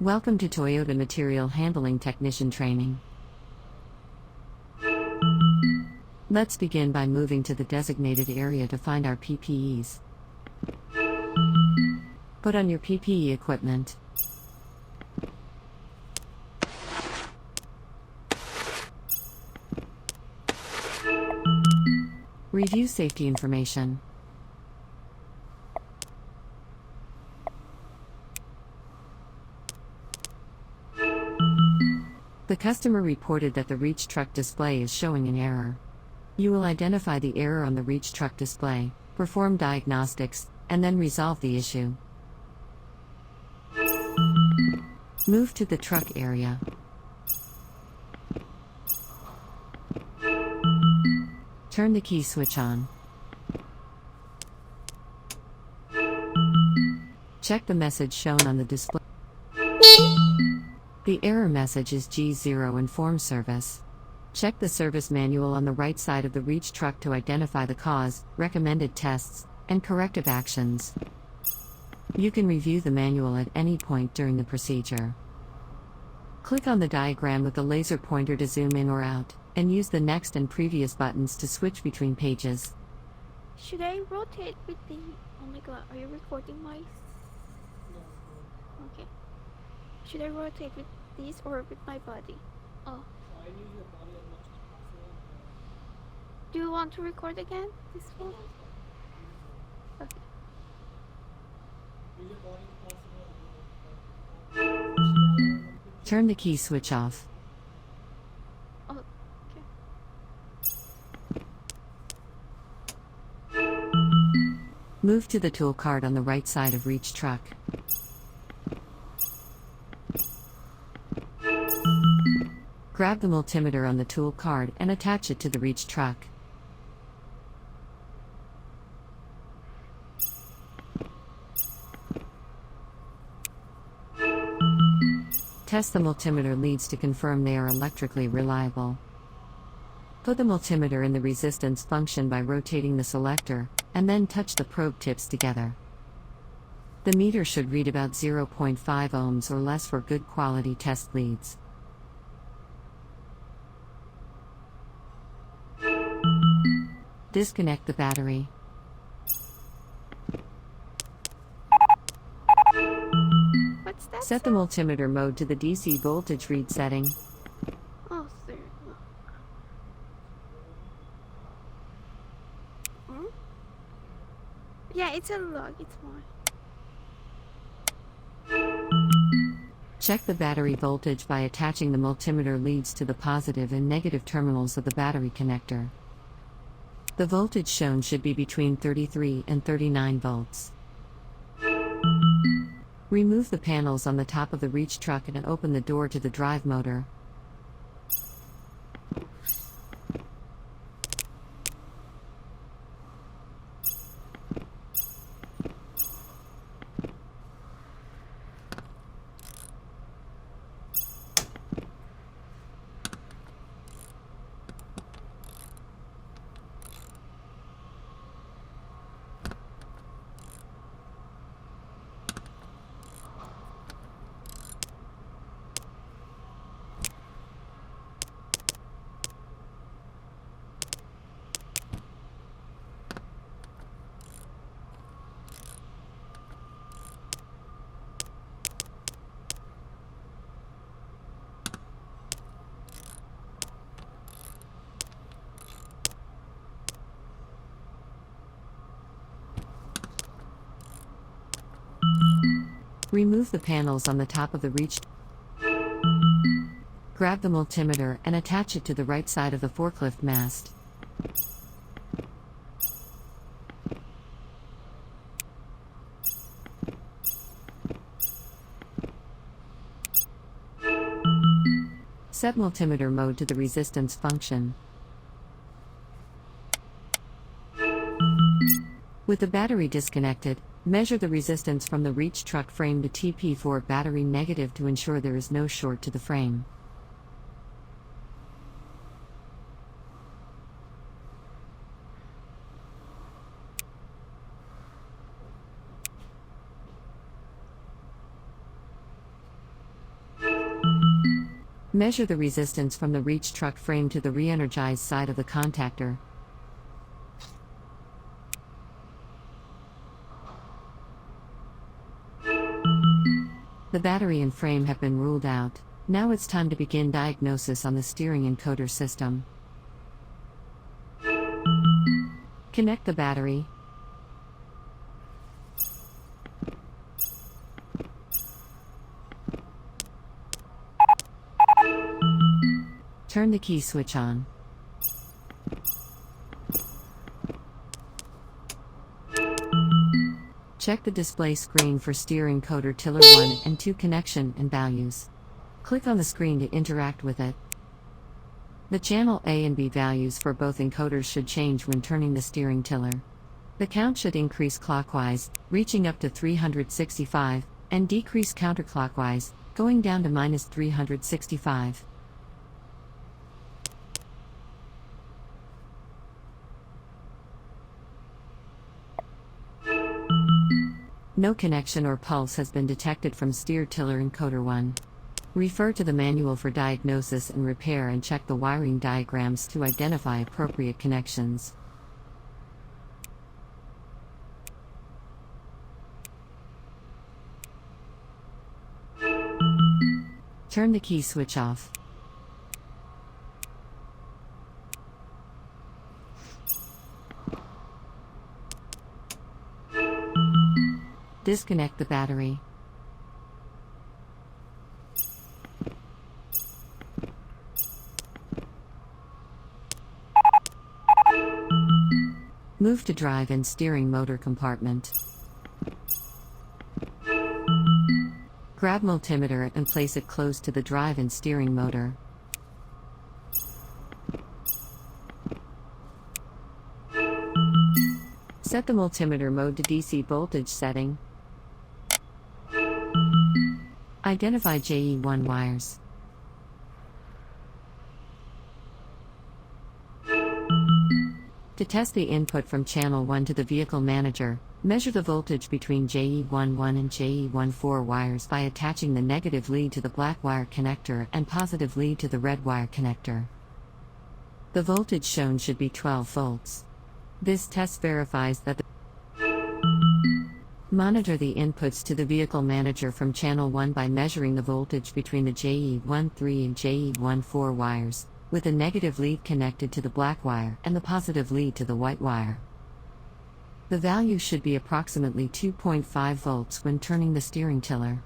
Welcome to Toyota Material Handling Technician Training. Let's begin by moving to the designated area to find our PPEs. Put on your PPE equipment. Review safety information. The customer reported that the reach truck display is showing an error. You will identify the error on the reach truck display, perform diagnostics, and then resolve the issue. Move to the truck area. Turn the key switch on. Check the message shown on the display. The error message is G0 Inform Service. Check the service manual on the right side of the reach truck to identify the cause, recommended tests, and corrective actions. You can review the manual at any point during the procedure. Click on the diagram with the laser pointer to zoom in or out, and use the next and previous buttons to switch between pages. Should I rotate with the... Oh my god, are you recording my... Okay. Should I rotate with this or with my body? Oh. Do you want to record again? This one? Okay. Turn the key switch off. Oh, okay. Move to the tool card on the right side of reach truck. Grab the multimeter on the tool card and attach it to the reach truck. Test the multimeter leads to confirm they are electrically reliable. Put the multimeter in the resistance function by rotating the selector, and then touch the probe tips together. The meter should read about 0.5 ohms or less for good quality test leads. Disconnect the battery. What's that? Set the multimeter mode to the DC voltage read setting. Oh, sir. Hmm? Yeah, it's a log. It's mine. Check the battery voltage by attaching the multimeter leads to the positive and negative terminals of the battery connector. The voltage shown should be between 33 and 39 volts. Remove the panels on the top of the reach truck and open the door to the drive motor. Remove the panels on the top of the reach. Grab the multimeter and attach it to the right side of the forklift mast. Set multimeter mode to the resistance function. With the battery disconnected, measure the resistance from the reach truck frame to TP4 battery negative to ensure there is no short to the frame. Measure the resistance from the reach truck frame to the re-energized side of the contactor. The battery and frame have been ruled out. Now it's time to begin diagnosis on the steering encoder system. Connect the battery. Turn the key switch on. Check the display screen for steer encoder tiller 1 and 2 connection and values. Click on the screen to interact with it. The channel A and B values for both encoders should change when turning the steering tiller. The count should increase clockwise, reaching up to 365, and decrease counterclockwise, going down to -365. No connection or pulse has been detected from steer tiller encoder 1. Refer to the manual for diagnosis and repair and check the wiring diagrams to identify appropriate connections. Turn the key switch off. Disconnect the battery. Move to drive and steering motor compartment. Grab multimeter and place it close to the drive and steering motor. Set the multimeter mode to DC voltage setting. Identify JE1 wires. To test the input from channel 1 to the vehicle manager, measure the voltage between JE11 and JE14 wires by attaching the negative lead to the black wire connector and positive lead to the red wire connector. The voltage shown should be 12 volts. This test verifies that the Monitor the inputs to the vehicle manager from channel 1 by measuring the voltage between the JE13 and JE14 wires, with the negative lead connected to the black wire and the positive lead to the white wire. The value should be approximately 2.5 volts when turning the steering tiller.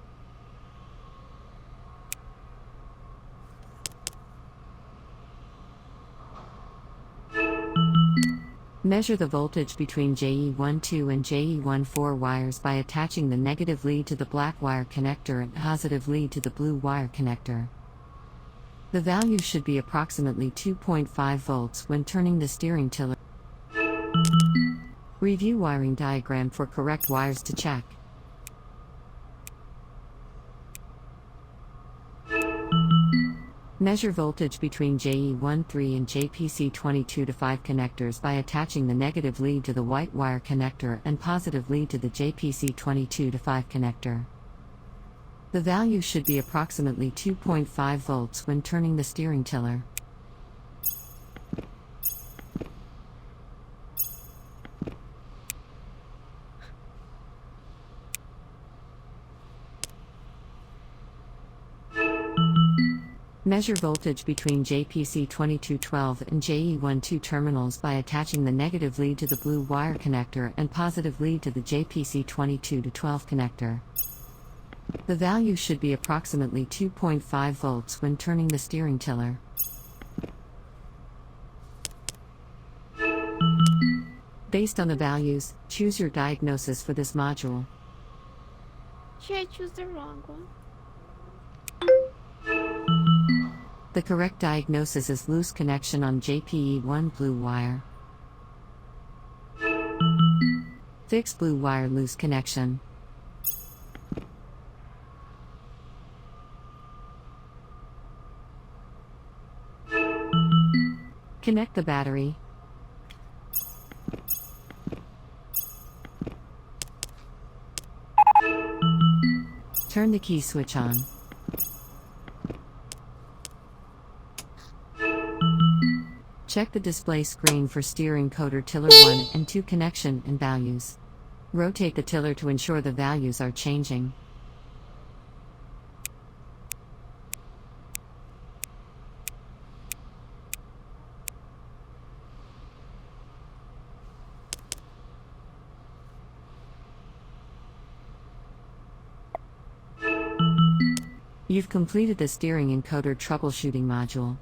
Measure the voltage between JE12 and JE14 wires by attaching the negative lead to the black wire connector and positive lead to the blue wire connector. The value should be approximately 2.5 volts when turning the steering tiller. Review wiring diagram for correct wires to check. Measure voltage between JE13 and JPC22-5 connectors by attaching the negative lead to the white wire connector and positive lead to the JPC22-5 connector. The value should be approximately 2.5 volts when turning the steering tiller. Measure voltage between JPC2212 and JE12 terminals by attaching the negative lead to the blue wire connector and positive lead to the JPC22-12 connector. The value should be approximately 2.5 volts when turning the steering tiller. Based on the values, choose your diagnosis for this module. Should I choose the wrong one? The correct diagnosis is loose connection on JPE1 blue wire. Fix blue wire loose connection. Connect the battery. Turn the key switch on. Check the display screen for steer encoder tiller 1 and 2 connection and values. Rotate the tiller to ensure the values are changing. You've completed the steering encoder troubleshooting module.